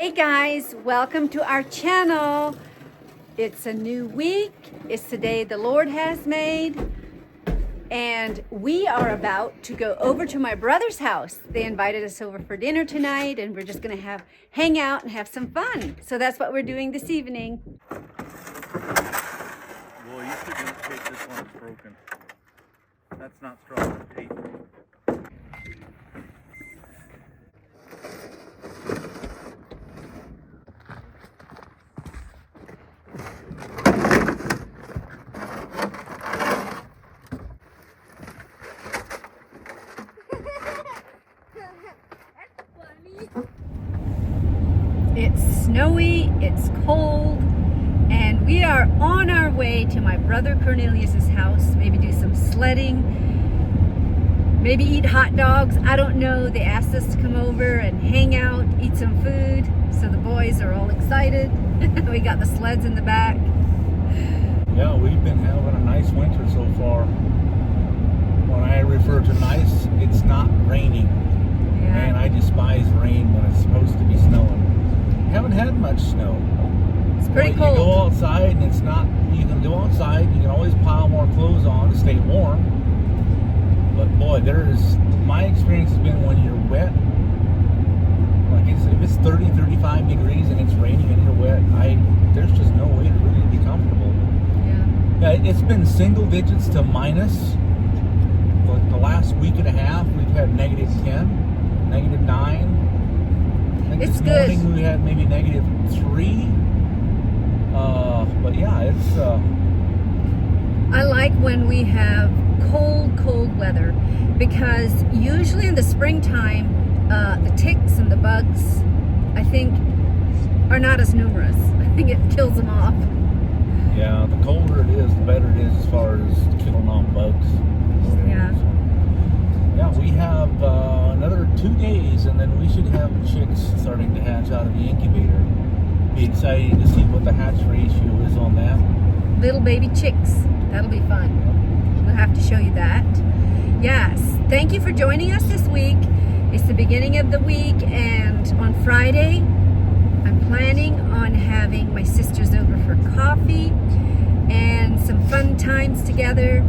Hey guys, welcome to our channel. It's a new week. It's the day the Lord has made. And we are about to go over to my brother's house. They invited us over for dinner tonight and we're just gonna hang out and have some fun. So that's what we're doing this evening. Well, you shouldn't take this one, it's broken. That's not strong enough tape. It's snowy, it's cold, and we are on our way to my brother Cornelius's house. Maybe do some sledding, maybe eat hot dogs. I don't know. They asked us to come over and hang out, eat some food. So the boys are all excited. We got the sleds in the back. Yeah, we've been having a nice winter so far. When I refer to nice, it's not raining. Yeah. Man, I despise rain when it's supposed to be snowing. Haven't had much snow. It's pretty cold. cold. You go outside and it's not, you can go outside, you can always pile more clothes on to stay warm. But boy, my experience has been when you're wet, like if it's 30, 35 degrees and it's raining and you're wet, there's just no way to really be comfortable. Yeah. It's been single digits to minus. Like the last week and a half, we've had negative 10, negative 9. It's this good. morning we had maybe negative 3. But yeah, it's. I like when we have cold weather because usually in the springtime, the ticks and the bugs, I think, are not as numerous. I think it kills them off. Yeah, the colder it is, the better it is as far as killing off bugs. Yeah. Yeah, we have another 2 days, and then we should have chicks starting to hatch out of the incubator. Be exciting to see what the hatch ratio is on that. Little baby chicks. That'll be fun. We'll have to show you that. Yes. Thank you for joining us this week. It's the beginning of the week, and on Friday, I'm planning on having my sisters over for coffee and some fun times together.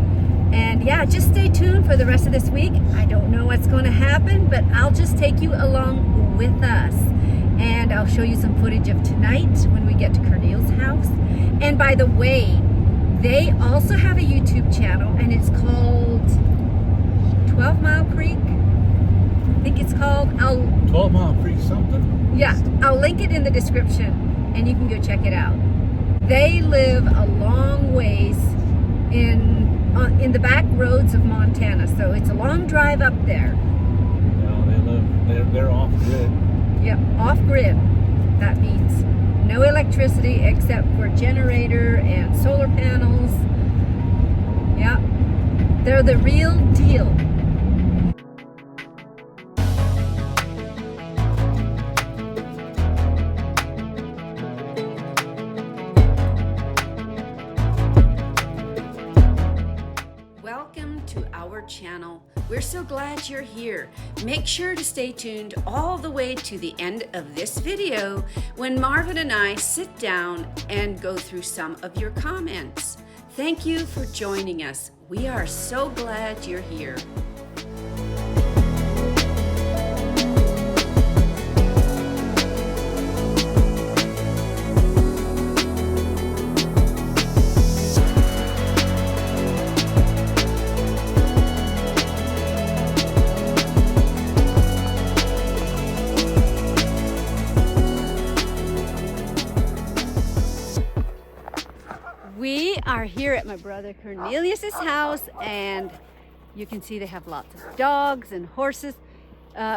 And yeah, just stay tuned for the rest of this week. I don't know what's going to happen, but I'll just take you along with us. And I'll show you some footage of tonight when we get to Cornel's house. And by the way, they also have a YouTube channel, and it's called 12 Mile Creek. I think it's called. 12 Mile Creek something? Yeah, I'll link it in the description, and you can go check it out. They live a long ways in the back roads of Montana, so it's a long drive up there. Yeah, they're off grid. Yep, off grid. That means no electricity except for generator and solar panels. Yeah, they're the real deal. Welcome to our channel. We're so glad you're here. Make sure to stay tuned all the way to the end of this video when Marvin and I sit down and go through some of your comments. Thank you for joining us. We are so glad you're here. We are here at my brother Cornelius's house, and you can see they have lots of dogs and horses.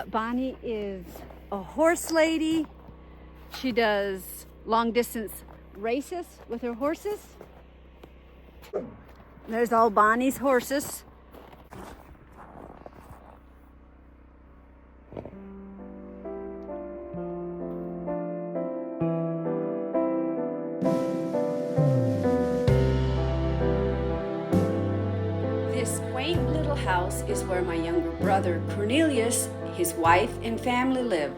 Bonnie is a horse lady. She does long distance races with her horses. There's all Bonnie's horses. This quaint little house is where my younger brother Cornelius, his wife, and family live.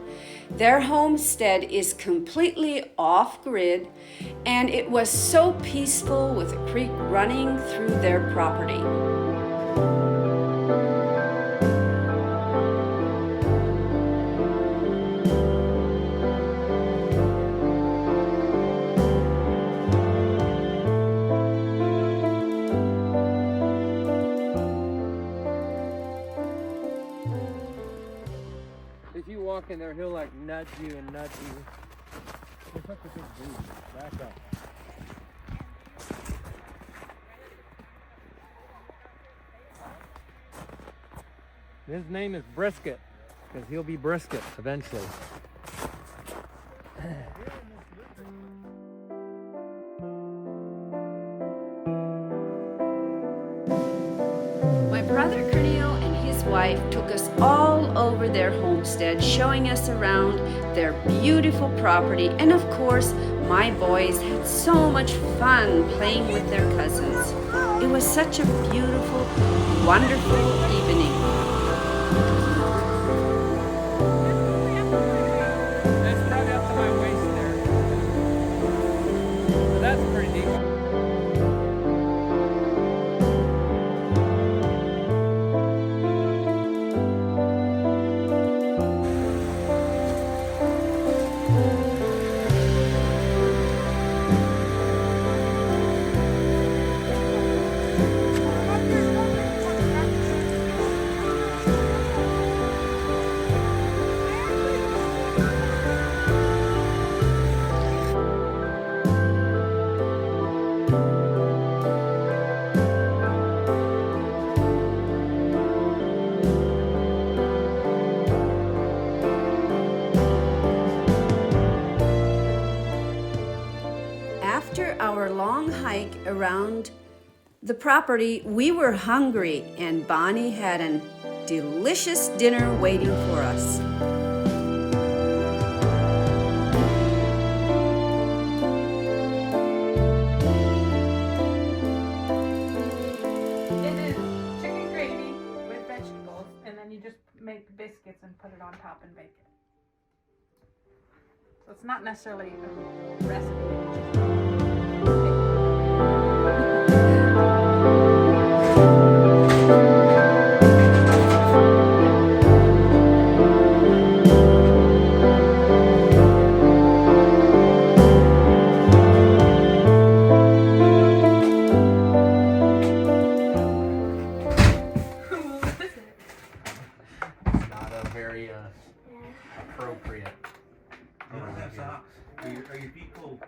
Their homestead is completely off-grid, and it was so peaceful with a creek running through their property. If you walk in there, he'll like nudge you and nudge you. You're such a big dude. Back up. His name is Brisket, because he'll be Brisket eventually. My brother Cornel and his wife took us all over their homestead, showing us around their beautiful property, and of course, my boys had so much fun playing with their cousins. It was such a beautiful, wonderful evening. It's probably up to my waist there. So that's pretty deep. After our long hike around the property, we were hungry, and Bonnie had a delicious dinner waiting for us. It is chicken gravy with vegetables, and then you just make biscuits and put it on top and bake it. So it's not necessarily a recipe. It's not a very appropriate. You don't have socks. Are your feet cold?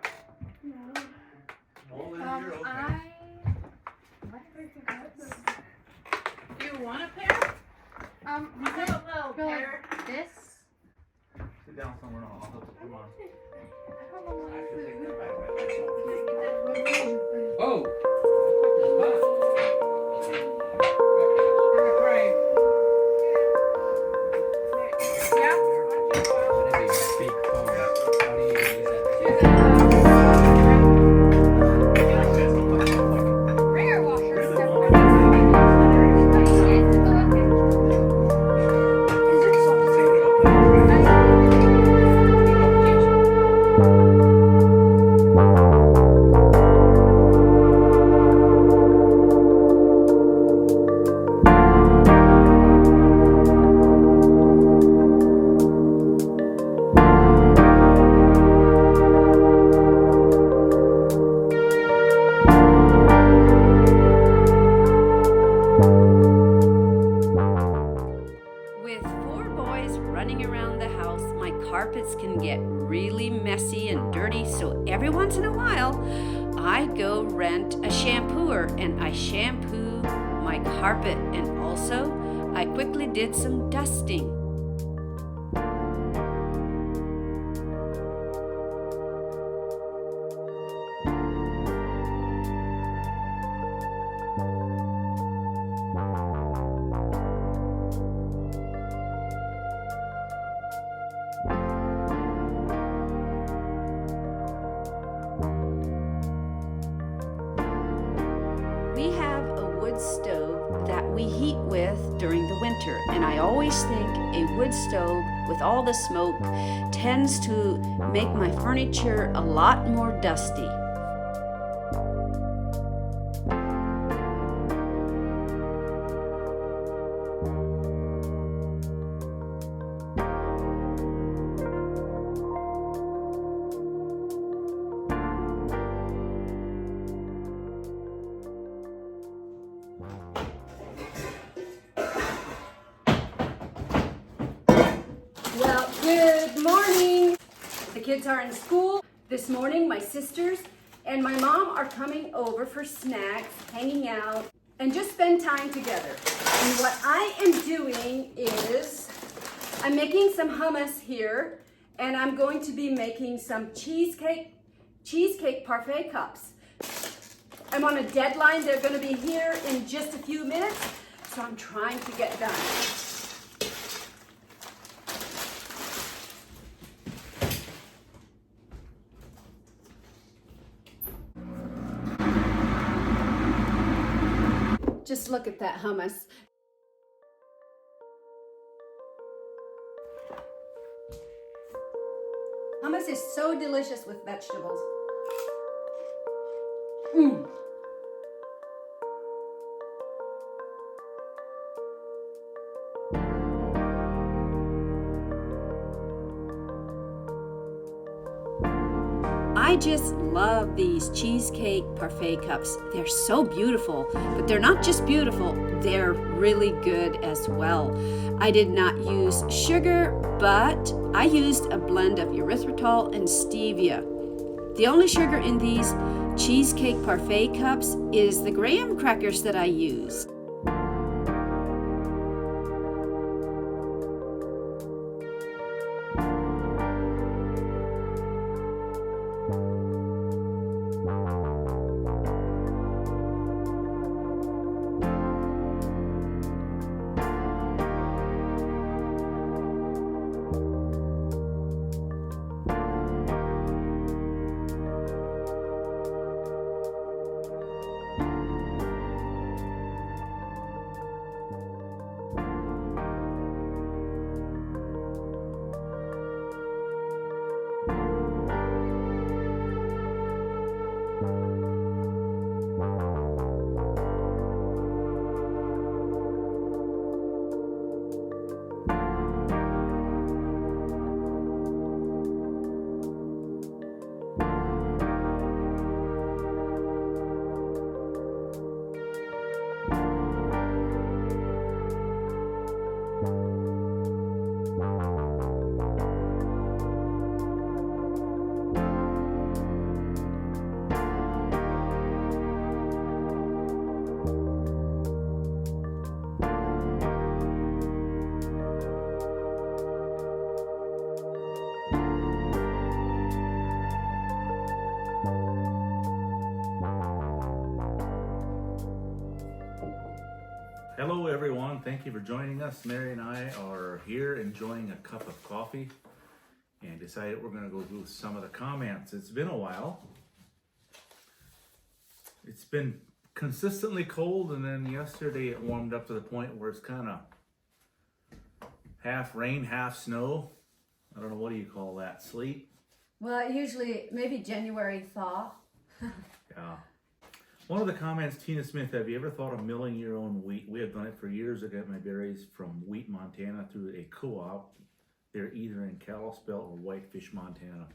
No. Oh, then you're okay. Do you want a pair? You have a little go pair. like this. Sit down somewhere else. I'll help you. Come on. I I should take that back. Oh! Right. Yeah. That'd be a big phone. How do you use that? Rear washer. With 4 boys running around the house, my carpets can get really messy and dirty, so every once in a while, I go rent a shampooer and I shampoo my carpet, and also I quickly did some dusting. We have a wood stove that we heat with during the winter. winter, and I always think a wood stove with all the smoke tends to make my furniture a lot more dusty. Well, good morning. The kids are in school. This morning, my sisters and my mom are coming over for snacks, hanging out, and just spend time together. And what I am doing is I'm making some hummus here, and I'm going to be making some cheesecake parfait cups. I'm on a deadline. They're going to be here in just a few minutes, so I'm trying to get done. Just look at that hummus. Hummus is so delicious with vegetables. I just love these cheesecake parfait cups. They're so beautiful, but they're not just beautiful, they're really good as well. I did not use sugar, but I used a blend of erythritol and stevia. The only sugar in these cheesecake parfait cups is the graham crackers that I use. Hello everyone, thank you for joining us. Mary and I are here enjoying a cup of coffee and decided we're going to go through some of the comments. It's been a while. It's been consistently cold, and then yesterday it warmed up to the point where it's kind of half rain, half snow. I don't know, what do you call that? Sleet? Well, usually maybe January thaw. Yeah. One of the comments, Tina Smith, have you ever thought of milling your own wheat? We have done it for years. I got my berries from Wheat, Montana through a co-op. They're either in Kalispell or Whitefish, Montana.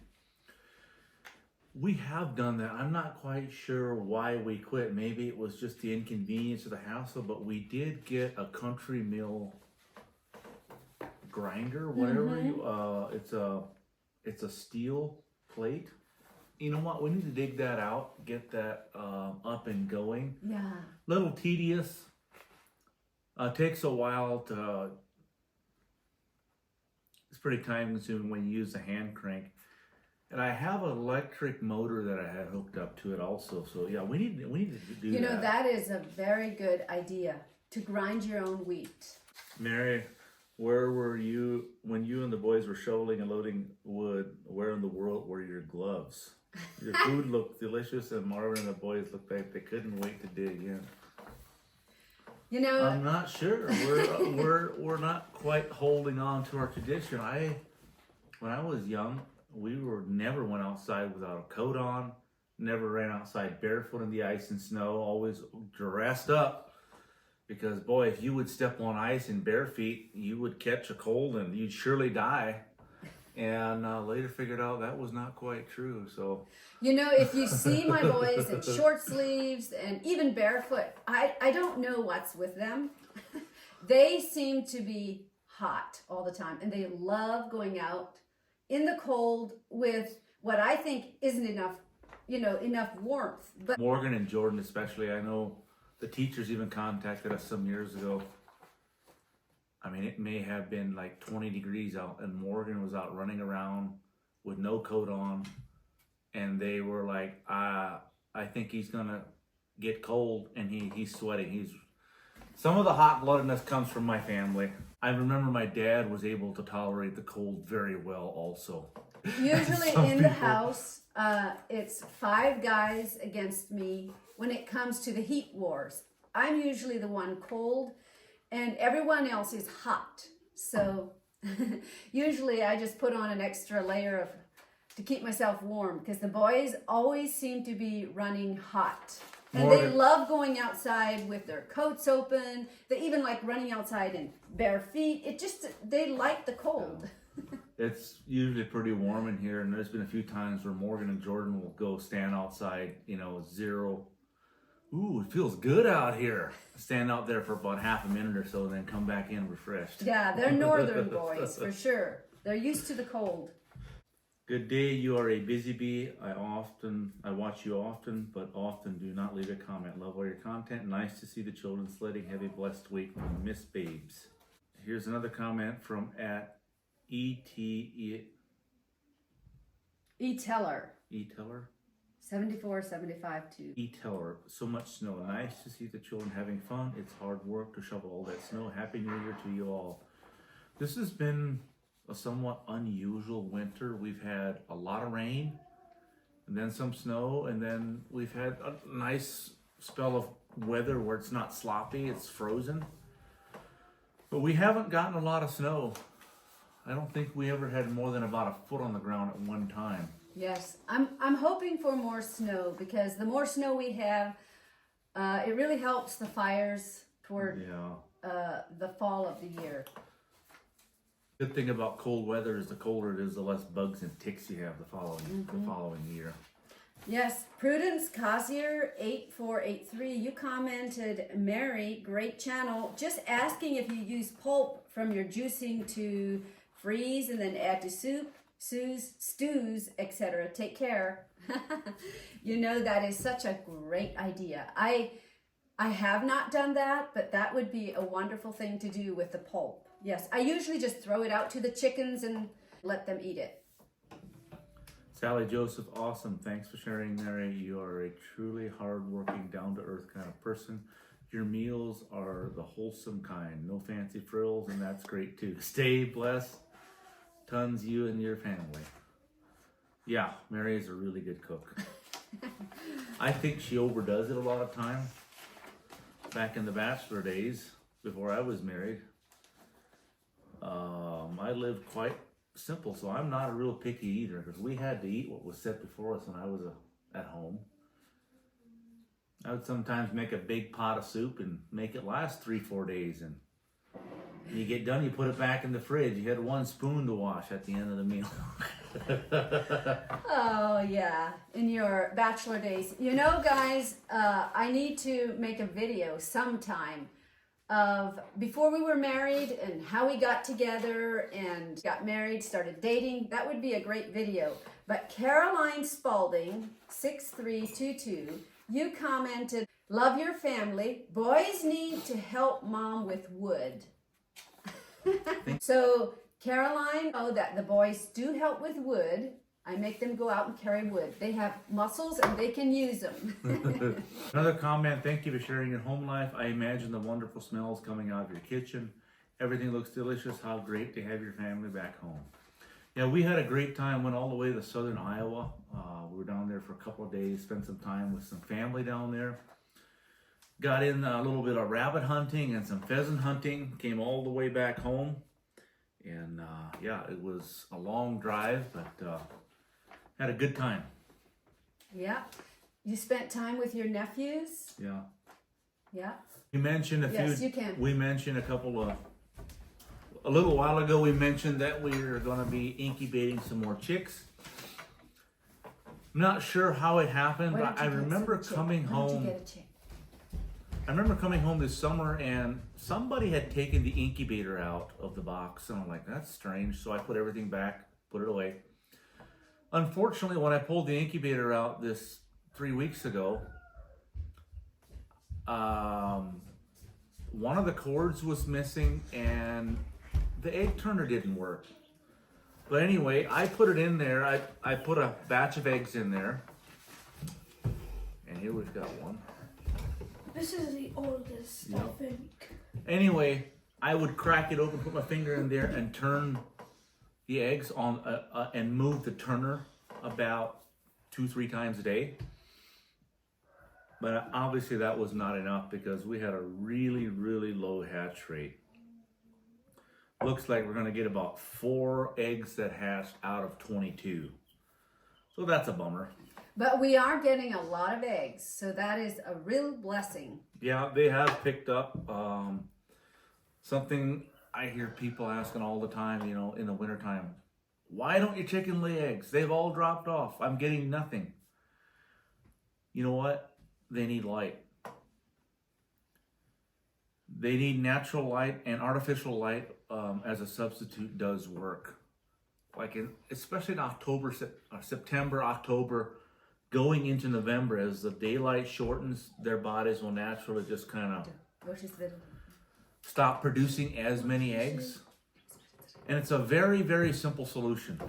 We have done that. I'm not quite sure why we quit. Maybe it was just the inconvenience of the hassle, but we did get a country mill grinder, whatever. It's a steel plate. You know what? We need to dig that out, get that up and going. Yeah. Little tedious. Takes a while to. It's pretty time consuming when you use the hand crank. And I have an electric motor that I had hooked up to it also. So yeah, we need to do that. You know, that is a very good idea, to grind your own wheat. Mary, where were you when you and the boys were shoveling and loading wood? Where in the world were your gloves? Your food looked delicious, and Marvin and the boys looked like they couldn't wait to dig in. You know, I'm not sure. We're not quite holding on to our tradition. When I was young, we never went outside without a coat on. Never ran outside barefoot in the ice and snow. Always dressed up, because boy, if you would step on ice in bare feet, you would catch a cold and you'd surely die. And later figured out that was not quite true. So, you know, if you see my boys in short sleeves and even barefoot, I don't know what's with them. They seem to be hot all the time, and they love going out in the cold with what I think isn't enough, enough warmth. But Morgan and Jordan especially, I know the teachers even contacted us some years ago. I mean, it may have been like 20 degrees out, and Morgan was out running around with no coat on, and they were like, I think he's gonna get cold, and he's sweating. Some of the hot-bloodedness comes from my family. I remember my dad was able to tolerate the cold very well also. usually Some in the people- house, it's 5 guys against me when it comes to the heat wars. I'm usually the one cold, and everyone else is hot. So usually I just put on an extra layer to keep myself warm, because the boys always seem to be running hot. And they love going outside with their coats open. They even like running outside in bare feet. They like the cold. It's usually pretty warm in here, and there's been a few times where Morgan and Jordan will go stand outside, 0. Ooh, it feels good out here. Stand out there for about half a minute or so, and then come back in refreshed. Yeah, they're northern boys for sure. They're used to the cold. Good day, you are a busy bee. I watch you often, but often do not leave a comment. Love all your content. Nice to see the children sledding. Have a blessed week from Miss Babes. Here's another comment from at E.T. E-Teller. E-Teller? 7475 too. E-Teller. So much snow. Nice to see the children having fun. It's hard work to shovel all that snow. Happy New Year to you all. This has been a somewhat unusual winter. We've had a lot of rain, and then some snow, and then we've had a nice spell of weather where it's not sloppy, it's frozen. But we haven't gotten a lot of snow. I don't think we ever had more than about a foot on the ground at one time. Yes, I'm hoping for more snow, because the more snow we have, it really helps the fires toward the fall of the year. Good thing about cold weather is the colder it is, the less bugs and ticks you have the following year. Yes, Prudence Cosier 8483, you commented, Mary, great channel. Just asking if you use pulp from your juicing to freeze and then add to soup, stews, etc. Take care. That is such a great idea. I have not done that, but that would be a wonderful thing to do with the pulp. Yes, I usually just throw it out to the chickens and let them eat it. Sally Joseph, awesome. Thanks for sharing, Mary. You are a truly hardworking, down-to-earth kind of person. Your meals are the wholesome kind. No fancy frills, and that's great too. Stay blessed. Tons, you and your family. Yeah, Mary is a really good cook. I think she overdoes it a lot of time. Back in the bachelor days, before I was married, I lived quite simple, so I'm not a real picky eater, because we had to eat what was set before us when I was at home. I would sometimes make a big pot of soup and make it last 3-4 days, and when you get done, you put it back in the fridge. You had 1 spoon to wash at the end of the meal. Oh yeah, in your bachelor days. Guys, I need to make a video sometime of before we were married and how we got together and got married, started dating. That would be a great video. But Caroline Spalding 6322, you commented, love your family. Boys need to help mom with wood. So Caroline, that the boys do help with wood. I make them go out and carry wood. They have muscles and they can use them. Another comment, thank you for sharing your home life. I imagine the wonderful smells coming out of your kitchen. Everything looks delicious. How great to have your family back home. Yeah, we had a great time, went all the way to southern Iowa. We were down there for a couple of days, spent some time with some family down there. got in a little bit of rabbit hunting and some pheasant hunting. Came all the way back home, and yeah, it was a long drive, but had a good time. Yeah. You spent time with your nephews? Yeah. Yeah. We mentioned Yes, you can. We mentioned a little while ago. We mentioned that we are going to be incubating some more chicks. I'm not sure how it happened, Why but don't I you get remember some chick? coming Why don't home. you get a chick? I remember coming home this summer and somebody had taken the incubator out of the box, and I'm like, that's strange. So I put everything back, put it away. Unfortunately, when I pulled the incubator out this 3 weeks ago, one of the cords was missing and the egg turner didn't work. But anyway, I put it in there. I put a batch of eggs in there. And here we've got one. This is the oldest, Yep. I think. Anyway, I would crack it open, put my finger in there, and turn the eggs on, and move the turner about 2-3 times a day. But obviously that was not enough because we had a really, really low hatch rate. Looks like we're going to get about 4 eggs that hatched out of 22. So that's a bummer. But we are getting a lot of eggs, so that is a real blessing. Yeah, they have picked up something I hear people asking all the time, you know, in the wintertime. Why don't your chicken lay eggs? They've all dropped off. I'm getting nothing. You know what? They need light. They need natural light, and artificial light as a substitute does work. Like especially in October, September, October, going into November, as the daylight shortens, their bodies will naturally just kind of stop producing as many eggs. And it's a very, very simple solution.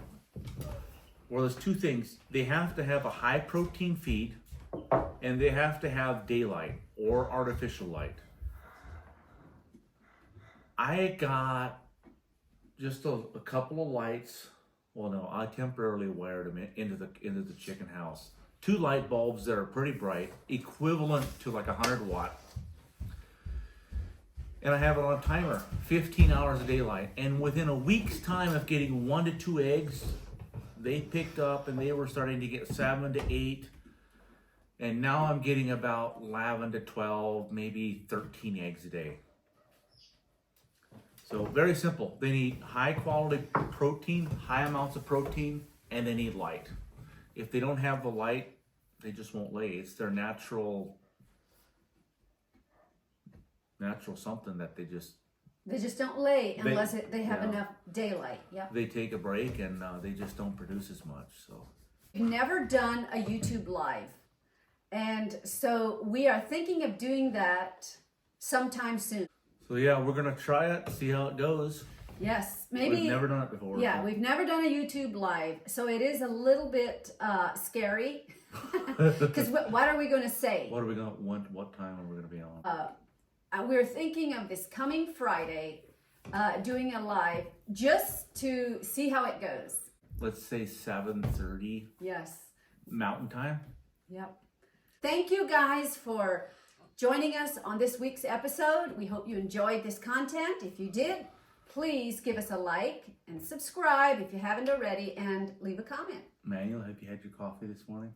Well, there's 2 things. They have to have a high protein feed, and they have to have daylight or artificial light. I got just a couple of lights. Well, no, I temporarily wired them into the chicken house. 2 light bulbs that are pretty bright, equivalent to like 100 watt. And I have it on a timer, 15 hours of daylight. And within a week's time of getting 1 to 2 eggs, they picked up and they were starting to get 7 to 8. And now I'm getting about 11 to 12, maybe 13 eggs a day. So very simple. They need high quality protein, high amounts of protein, and they need light. If they don't have the light, they just won't lay. It's their natural something that they just don't lay unless they have yeah. enough daylight. Yep. They take a break and they just don't produce as much. So We've never done a YouTube live, and so we are thinking of doing that sometime soon. So yeah, we're gonna try it, see how it goes. Yes, maybe. We've never done it before. Yeah, we've never done a YouTube live, so it is a little bit scary. Because what are we going to say? What time are we gonna be on? We're thinking of this coming Friday, doing a live just to see how it goes. Let's say 7:30 Yes. Mountain Time. Yep. Thank you guys for joining us on this week's episode. We hope you enjoyed this content. If you did, please give us a like and subscribe if you haven't already, and leave a comment. Manuel, have you had your coffee this morning?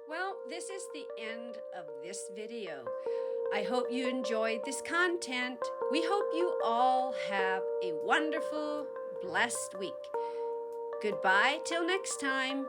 Well, this is the end of this video. I hope you enjoyed this content. We hope you all have a wonderful, blessed week. Goodbye till next time.